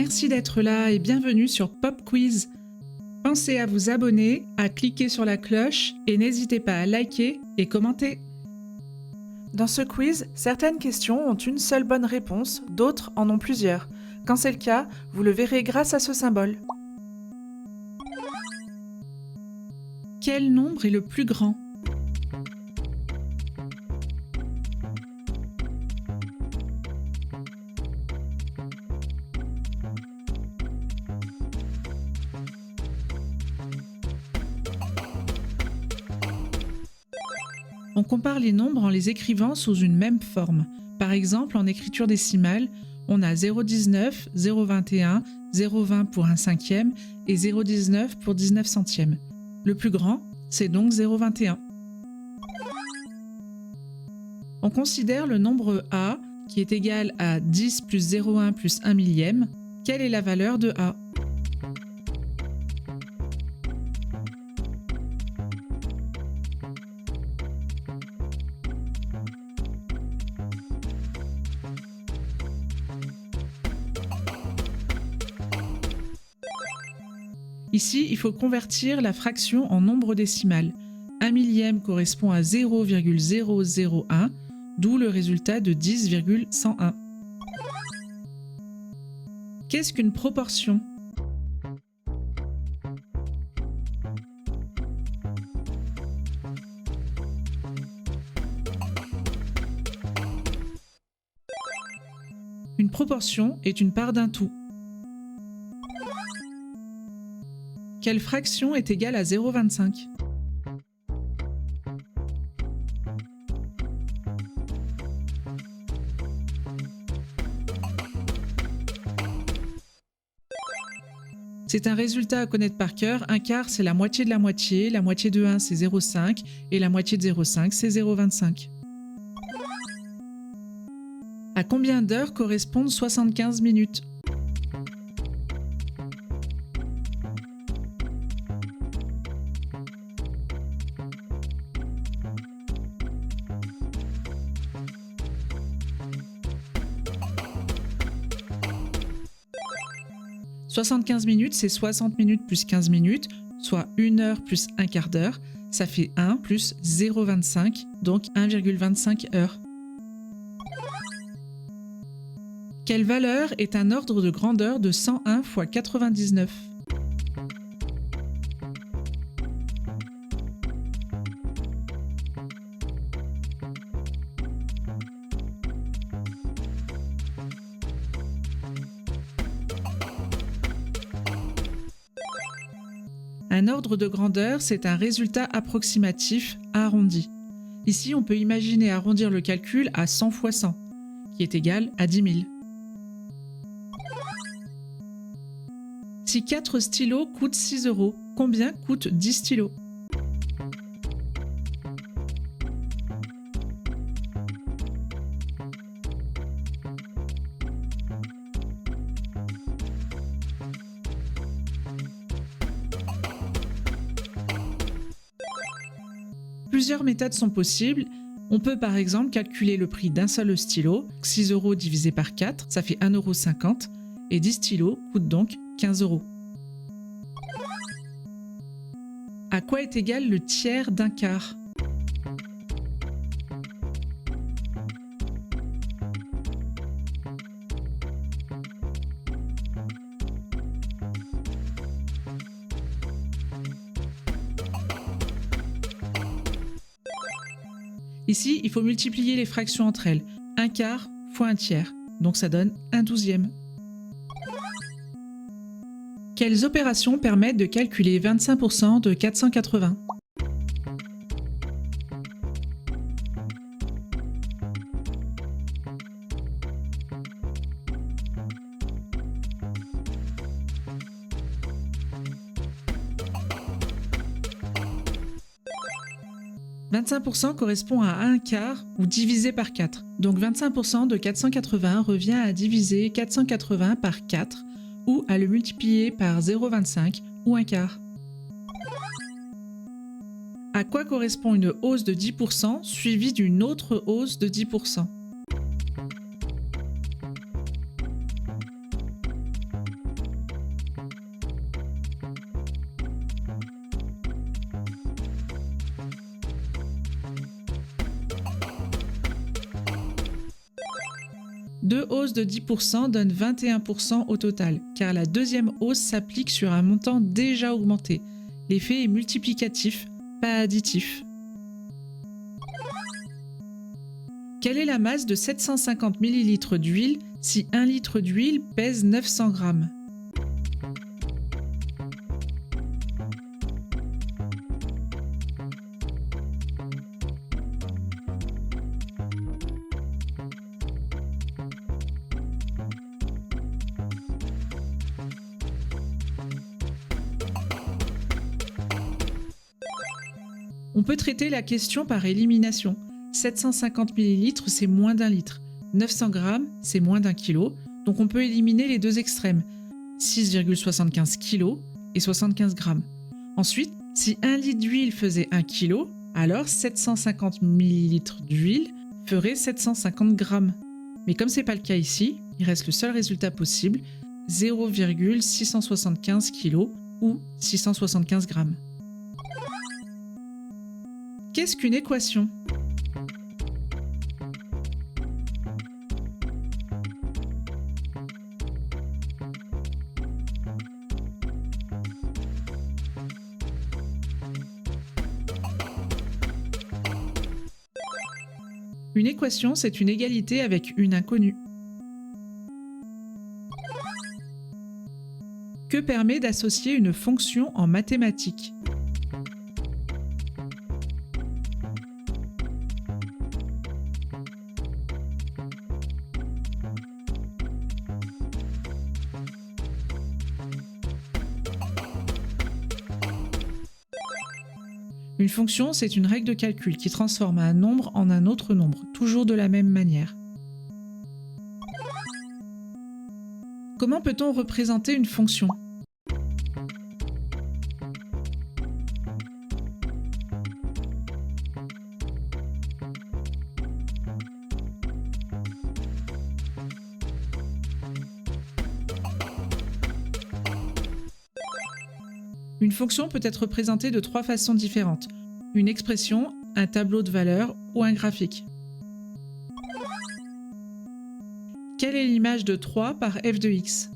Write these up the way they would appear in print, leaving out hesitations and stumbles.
Merci d'être là et bienvenue sur Pop Quiz. Pensez à vous abonner, à cliquer sur la cloche et n'hésitez pas à liker et commenter. Dans ce quiz, certaines questions ont une seule bonne réponse, d'autres en ont plusieurs. Quand c'est le cas, vous le verrez grâce à ce symbole. Quel nombre est le plus grand ? On compare les nombres en les écrivant sous une même forme. Par exemple, en écriture décimale, on a 0,19, 0,21, 0,20 pour un cinquième et 0,19 pour 19 centièmes. Le plus grand, c'est donc 0,21. On considère le nombre A, qui est égal à 10 plus 0,1 plus 1 millième. Quelle est la valeur de A ? Ici, il faut convertir la fraction en nombre décimal. 1 millième correspond à 0,001, d'où le résultat de 10,101. Qu'est-ce qu'une proportion ? Une proportion est une part d'un tout. Quelle fraction est égale à 0,25 ? C'est un résultat à connaître par cœur. Un quart, c'est la moitié de la moitié de 1, c'est 0,5, et la moitié de 0,5, c'est 0,25. À combien d'heures correspondent 75 minutes ? « 75 minutes, c'est 60 minutes plus 15 minutes, soit 1 heure plus un quart d'heure. Ça fait 1 plus 0,25, donc 1,25 heures. Quelle valeur est un ordre de grandeur de 101 fois 99 ? Un ordre de grandeur, c'est un résultat approximatif arrondi. Ici, on peut imaginer arrondir le calcul à 100 fois 100, qui est égal à 10 000. Si 4 stylos coûtent 6 €, combien coûtent 10 stylos ? Plusieurs méthodes sont possibles. On peut par exemple calculer le prix d'un seul stylo. 6 € divisé par 4, ça fait 1,50 €, et 10 stylos coûtent donc 15 €. À quoi est égal le tiers d'un quart ? Ici, il faut multiplier les fractions entre elles. Un quart fois un tiers, donc ça donne un douzième. Quelles opérations permettent de calculer 25% de 480 ? « 25% correspond à 1 quart ou divisé par 4. Donc 25% de 480 revient à diviser 480 par 4 ou à le multiplier par 0,25 ou un quart. À quoi correspond une hausse de 10% suivie d'une autre hausse de 10% ? Deux hausses de 10% donnent 21% au total, car la deuxième hausse s'applique sur un montant déjà augmenté. L'effet est multiplicatif, pas additif. Quelle est la masse de 750 ml d'huile si 1 litre d'huile pèse 900 grammes? On peut traiter la question par élimination. 750 ml, c'est moins d'1 litre. 900 grammes, c'est moins d'1 kilo. Donc on peut éliminer les deux extrêmes, 6,75 kg et 75 grammes. Ensuite, si 1 litre d'huile faisait 1 kg, alors 750 ml d'huile ferait 750 grammes. Mais comme ce n'est pas le cas ici, il reste le seul résultat possible, 0,675 kg ou 675 grammes. Qu'est-ce qu'une équation? Une équation, c'est une égalité avec une inconnue. Que permet d'associer une fonction en mathématiques? Une fonction, c'est une règle de calcul qui transforme un nombre en un autre nombre, toujours de la même manière. Comment peut-on représenter une fonction? Une fonction peut être représentée de trois façons différentes. Une expression, un tableau de valeurs ou un graphique. Quelle est l'image de 3 par f de x?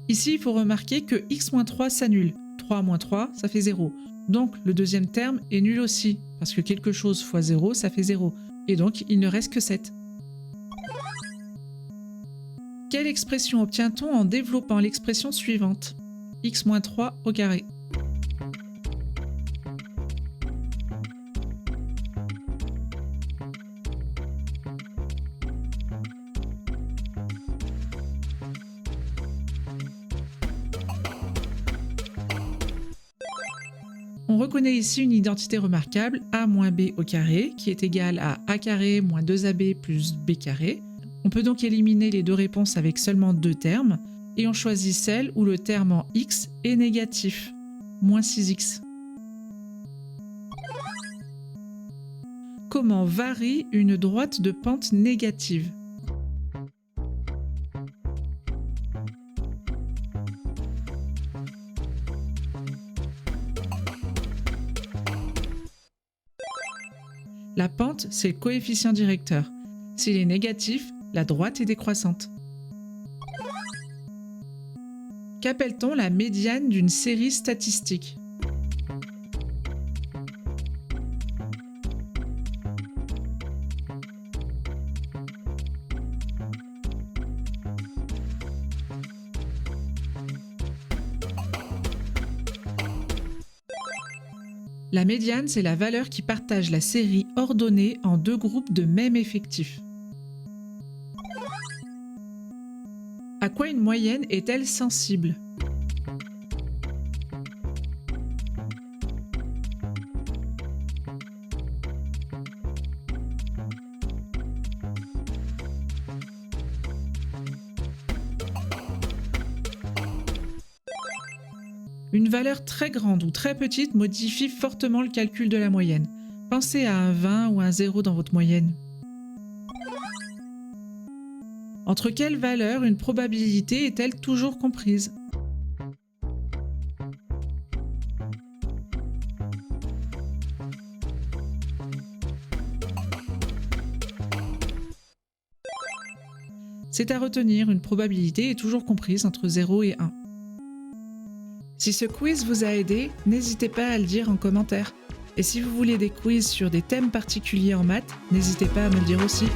Ici, il faut remarquer que x-3 s'annule. 3 moins 3, ça fait 0. Donc, le deuxième terme est nul aussi, parce que quelque chose fois 0, ça fait 0. Et donc, il ne reste que 7. Quelle expression obtient-on en développant l'expression suivante? x-3 au carré. On reconnaît ici une identité remarquable, a moins b au carré, qui est égale à a carré moins 2ab plus b carré. On peut donc éliminer les deux réponses avec seulement deux termes, et on choisit celle où le terme en x est négatif, moins 6x. Comment varie une droite de pente négative? La pente, c'est le coefficient directeur. S'il est négatif, la droite est décroissante. Qu'appelle-t-on la médiane d'une série statistique? La médiane, c'est la valeur qui partage la série ordonnée en deux groupes de même effectif. À quoi une moyenne est-elle sensible? Une valeur très grande ou très petite modifie fortement le calcul de la moyenne. Pensez à un 20 ou un 0 dans votre moyenne. Entre quelles valeurs une probabilité est-elle toujours comprise? C'est à retenir, une probabilité est toujours comprise entre 0 et 1. Si ce quiz vous a aidé, n'hésitez pas à le dire en commentaire. Et si vous voulez des quiz sur des thèmes particuliers en maths, n'hésitez pas à me le dire aussi.